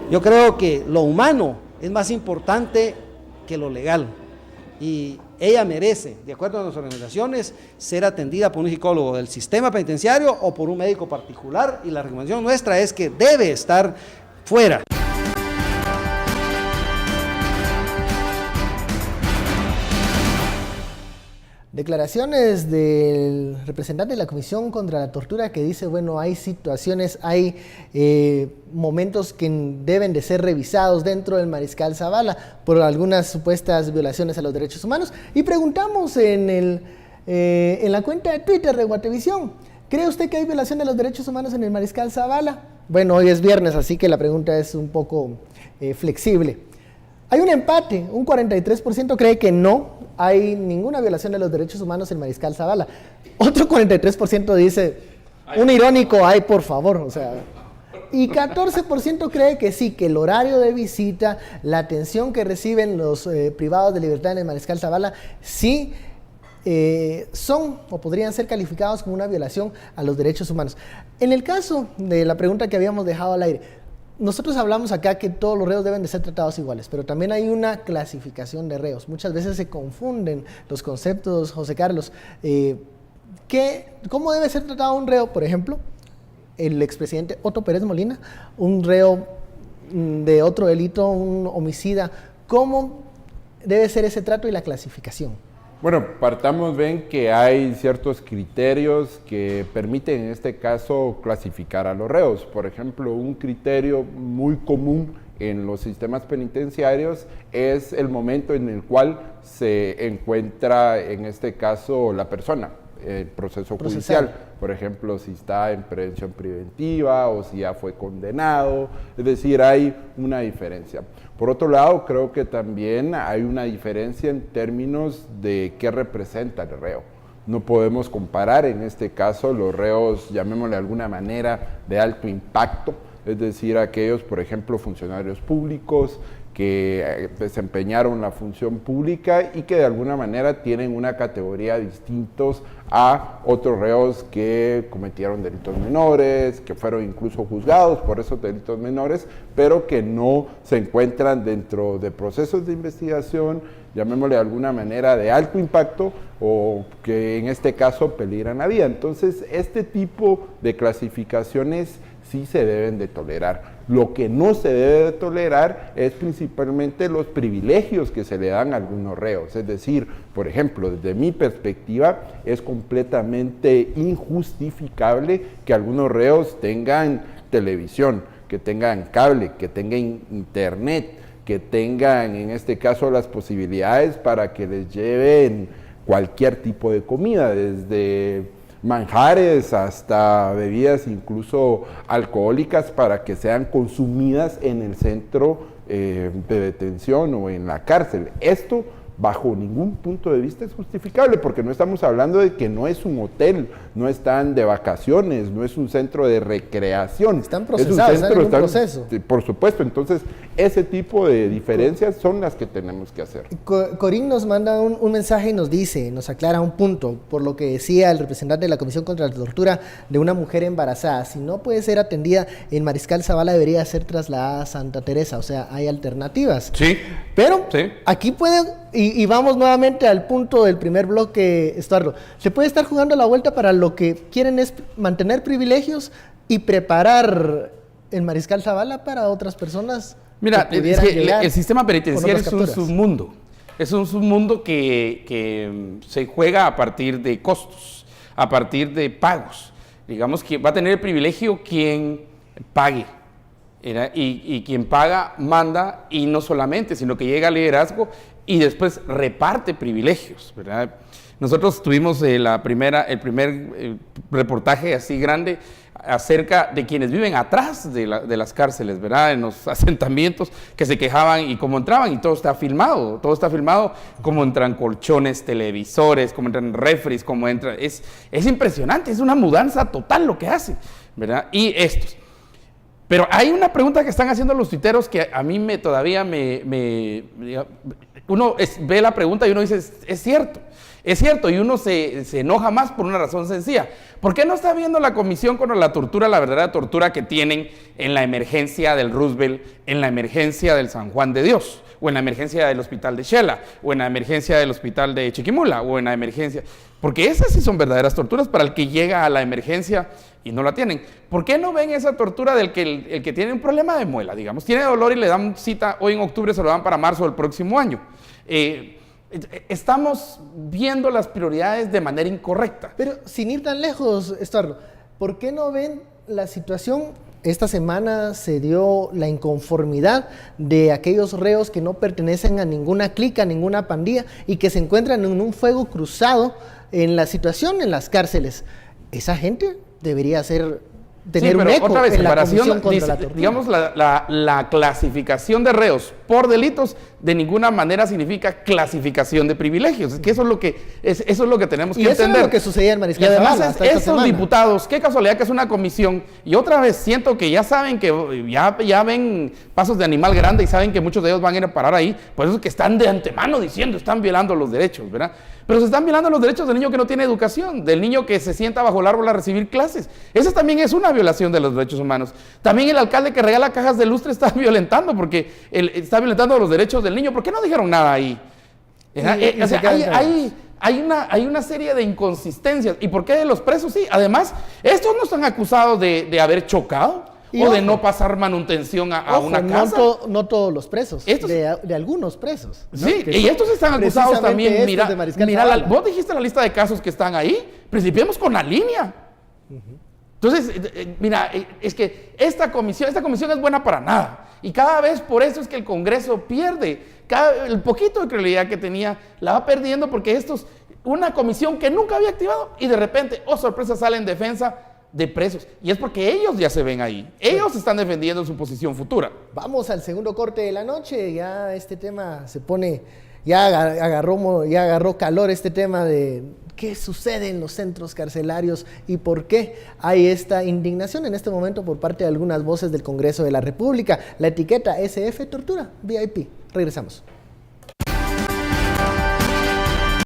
Yo creo que lo humano es más importante que lo legal y ella merece, de acuerdo a nuestras organizaciones, ser atendida por un psicólogo del sistema penitenciario o por un médico particular, y la recomendación nuestra es que debe estar fuera. Declaraciones del representante de la Comisión contra la Tortura que dice, bueno, hay situaciones, hay momentos que deben de ser revisados dentro del Mariscal Zavala por algunas supuestas violaciones a los derechos humanos. Y preguntamos en la cuenta de Twitter de Guatevisión, ¿cree usted que hay violación de los derechos humanos en el Mariscal Zavala? Bueno, hoy es viernes, así que la pregunta es un poco flexible. Hay un empate, un 43% cree que no hay ninguna violación de los derechos humanos en Mariscal Zavala. Otro 43% dice, un irónico, ay, por favor, o sea. Y 14% cree que sí, que el horario de visita, la atención que reciben los privados de libertad en el Mariscal Zavala, sí son o podrían ser calificados como una violación a los derechos humanos. En el caso de la pregunta que habíamos dejado al aire, nosotros hablamos acá que todos los reos deben de ser tratados iguales, pero también hay una clasificación de reos. Muchas veces se confunden los conceptos, José Carlos. ¿Cómo debe ser tratado un reo? Por ejemplo, el expresidente Otto Pérez Molina, un reo de otro delito, un homicida. ¿Cómo debe ser ese trato y la clasificación? Bueno, partamos, ven que hay ciertos criterios que permiten en este caso clasificar a los reos. Por ejemplo, un criterio muy común en los sistemas penitenciarios es el momento en el cual se encuentra en este caso la persona, el proceso judicial. Por ejemplo, si está en prevención preventiva o si ya fue condenado, es decir, hay una diferencia. Por otro lado, creo que también hay una diferencia en términos de qué representa el reo. No podemos comparar en este caso los reos, llamémosle de alguna manera, de alto impacto, es decir, aquellos, por ejemplo, funcionarios públicos que desempeñaron la función pública y que de alguna manera tienen una categoría distintos a otros reos que cometieron delitos menores, que fueron incluso juzgados por esos delitos menores, pero que no se encuentran dentro de procesos de investigación, llamémosle de alguna manera de alto impacto o que en este caso peligran la vida. Entonces, este tipo de clasificaciones sí se deben de tolerar. Lo que no se debe de tolerar es principalmente los privilegios que se le dan a algunos reos. Es decir, por ejemplo, desde mi perspectiva, es completamente injustificable que algunos reos tengan televisión, que tengan cable, que tengan internet, que tengan en este caso las posibilidades para que les lleven cualquier tipo de comida, desde manjares hasta bebidas incluso alcohólicas para que sean consumidas en el centro de detención o en la cárcel. Esto bajo ningún punto de vista es justificable, porque no estamos hablando de que no es un hotel, no están de vacaciones, no es un centro de recreación. Están procesados, están en un proceso. Por supuesto, entonces ese tipo de diferencias son las que tenemos que hacer. Corín nos manda un mensaje y nos dice, nos aclara un punto, por lo que decía el representante de la Comisión contra la Tortura de una mujer embarazada. Si no puede ser atendida en Mariscal Zavala, debería ser trasladada a Santa Teresa, o sea, hay alternativas. Sí. Pero sí. Aquí pueden, y vamos nuevamente al punto del primer bloque, Estuardo, se puede estar jugando la vuelta para lo que quieren es mantener privilegios y preparar el Mariscal Zavala para otras personas. Mira, el sistema penitenciario es un submundo. Es un submundo que se juega a partir de costos, a partir de pagos. Digamos que va a tener el privilegio quien pague. Y quien paga manda, y no solamente, sino que llega al liderazgo y después reparte privilegios, ¿verdad? Nosotros tuvimos el primer reportaje así grande acerca de quienes viven atrás de las cárceles, ¿verdad? En los asentamientos, que se quejaban y cómo entraban, y todo está filmado, cómo entran colchones, televisores, cómo entran refris, cómo entran, es impresionante, es una mudanza total lo que hace, ¿verdad? Y estos. Pero hay una pregunta que están haciendo los tuiteros que a mí todavía uno ve la pregunta y uno dice, es cierto, y uno se enoja más por una razón sencilla. ¿Por qué no está viendo la Comisión contra la Tortura, la verdadera tortura que tienen en la emergencia del Roosevelt, en la emergencia del San Juan de Dios, o en la emergencia del hospital de Shela, o en la emergencia del hospital de Chiquimula, o en la emergencia? Porque esas sí son verdaderas torturas para el que llega a la emergencia y no la tienen. ¿Por qué no ven esa tortura del que el que tiene un problema de muela, digamos, tiene dolor y le dan cita hoy en octubre, se lo dan para marzo del próximo año? Estamos viendo las prioridades de manera incorrecta. Pero sin ir tan lejos, Estuardo, ¿por qué no ven la situación? Esta semana se dio la inconformidad de aquellos reos que no pertenecen a ninguna clica, a ninguna pandilla y que se encuentran en un fuego cruzado en la situación en las cárceles. Esa gente debería tener un eco otra vez, en la Comisión contra la Tortura. Digamos, la clasificación de reos por delitos de ninguna manera significa clasificación de privilegios. Es que eso es lo que tenemos que entender. Es lo que sucedía en Mariscal Zavala. Estos diputados, qué casualidad que es una comisión, y otra vez siento que ya saben que ya ven pasos de animal grande y saben que muchos de ellos van a ir a parar ahí, por eso es que están de antemano diciendo, están violando los derechos, ¿verdad? Pero se están violando los derechos del niño que no tiene educación, del niño que se sienta bajo el árbol a recibir clases. Esa también es una violación de los derechos humanos. También el alcalde que regala cajas de lustre está violentando, porque está violentando los derechos del niño. ¿Por qué no dijeron nada ahí? Hay una serie de inconsistencias. ¿Y por qué de los presos? Sí, además, estos no están acusados de haber chocado o de no pasar manutención a una casa. No todos los presos, de algunos presos. ¿No? Sí, y estos están acusados también. Mira, vos dijiste la lista de casos que están ahí. Principiemos con la línea. Entonces, mira, es que esta comisión es buena para nada. Y cada vez por eso es que el Congreso pierde. El poquito de credibilidad que tenía la va perdiendo porque una comisión que nunca había activado y de repente, oh sorpresa, sale en defensa de presos. Y es porque ellos ya se ven ahí. Ellos están defendiendo su posición futura. Vamos al segundo corte de la noche. Ya este tema se pone, ya agarró calor este tema de qué sucede en los centros carcelarios y por qué hay esta indignación en este momento por parte de algunas voces del Congreso de la República. La etiqueta SF Tortura VIP. Regresamos.